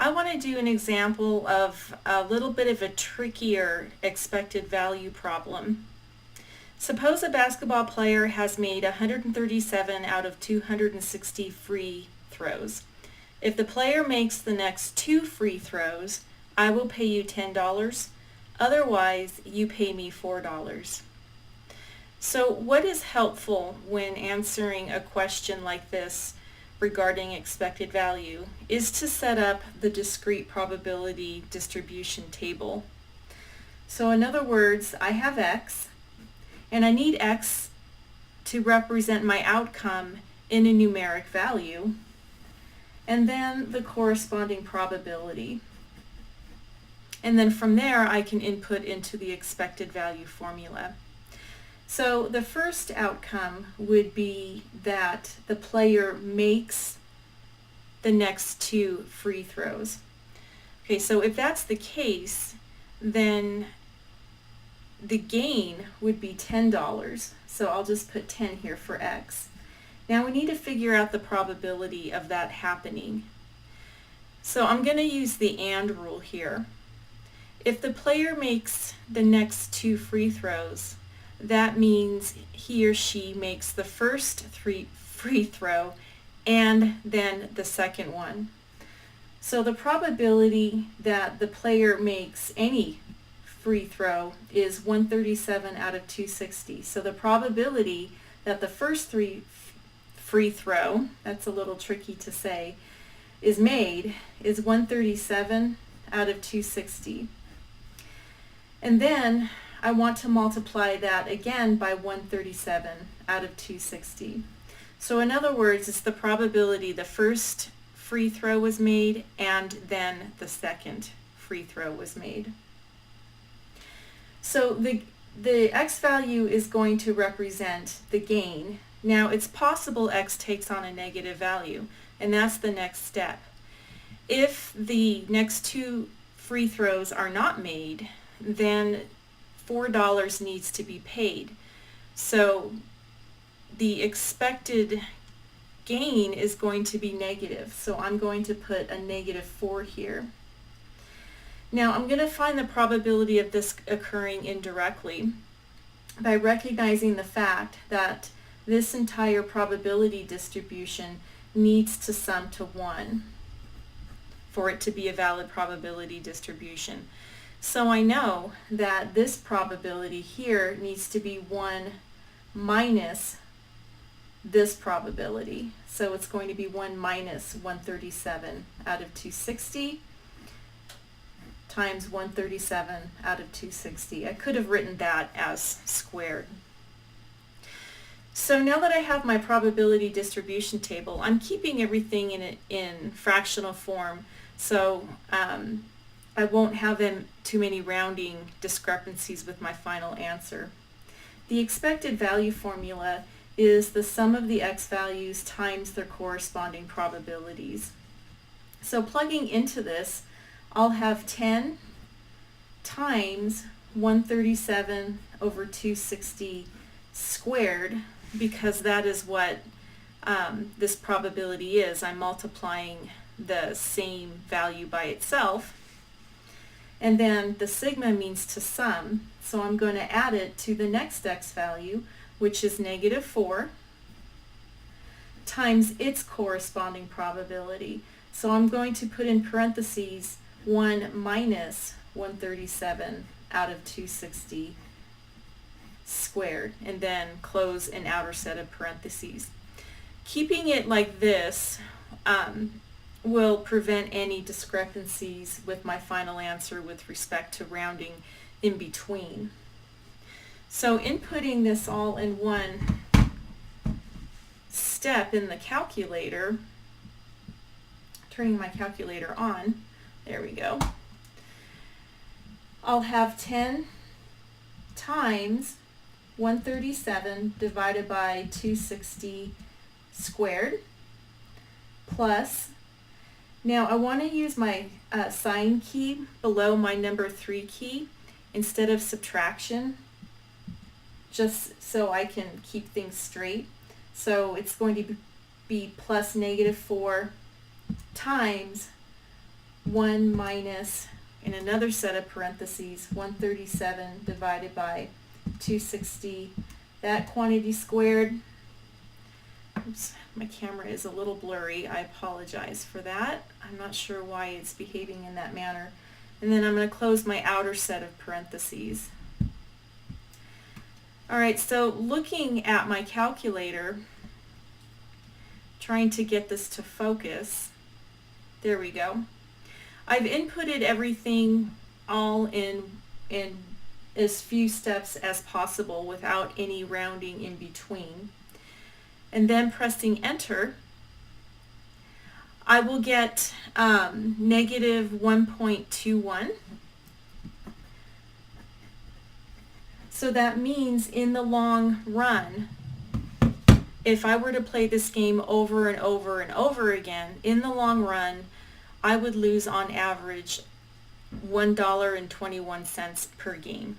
I want to do an example of a little bit of a trickier expected value problem. Suppose a basketball player has made 137 out of 260 free throws. If the player makes the next 2 free throws, I will pay you $10. Otherwise, you pay me $4. So what is helpful when answering a question like this regarding expected value is to set up the discrete probability distribution table. So in other words, I have x, and I need x to represent my outcome in a numeric value, and then the corresponding probability. And then from there, I can input into the expected value formula. So the first outcome would be that the player makes the next 2 free throws. Okay, so if that's the case, then the gain would be $10. So I'll just put 10 here for x. Now we need to figure out the probability of that happening. So I'm going to use the AND rule here. If the player makes the next 2 free throws, that means he or she makes the first free throw and then the second one. So the probability that the player makes any free throw is 137 out of 260. So the probability that the first free throw, that's a little tricky to say, is made is 137 out of 260. And then I want to multiply that again by 137 out of 260. So in other words, it's the probability the first free throw was made and then the second free throw was made. So the x value is going to represent the gain. Now it's possible x takes on a negative value, and that's the next step. If the next 2 free throws are not made, then $4 needs to be paid. So the expected gain is going to be negative. So I'm going to put a -4 here. Now I'm going to find the probability of this occurring indirectly by recognizing the fact that this entire probability distribution needs to sum to 1 for it to be a valid probability distribution. So I know that this probability here needs to be 1 minus this probability. So it's going to be 1 minus 137 out of 260 times 137 out of 260. I could have written that as squared. So now that I have my probability distribution table, I'm keeping everything in fractional form, so I won't have too many rounding discrepancies with my final answer. The expected value formula is the sum of the x values times their corresponding probabilities. So plugging into this, I'll have 10 times 137 over 260 squared, because that is what this probability is. I'm multiplying the same value by itself. And then the sigma means to sum, so I'm going to add it to the next x value, which is -4, times its corresponding probability. So I'm going to put in parentheses 1 minus 137 out of 260 squared, and then close an outer set of parentheses. Keeping it like this will prevent any discrepancies with my final answer with respect to rounding in between. So inputting this all in one step in the calculator, turning my calculator on, there we go, I'll have 10 times 137 divided by 260 squared plus, now I want to use my sign key below my number 3 key instead of subtraction, just so I can keep things straight. So it's going to be plus -4 times 1 minus, in another set of parentheses, 137 divided by 260. That quantity squared, oops, my camera is a little blurry. I apologize for that. I'm not sure why it's behaving in that manner. And then I'm going to close my outer set of parentheses. All right, so looking at my calculator, trying to get this to focus. There we go. I've inputted everything all in as few steps as possible without any rounding in between. And then pressing enter, I will get negative 1.21. So that means in the long run, if I were to play this game over and over and over again, in the long run, I would lose on average $1.21 per game.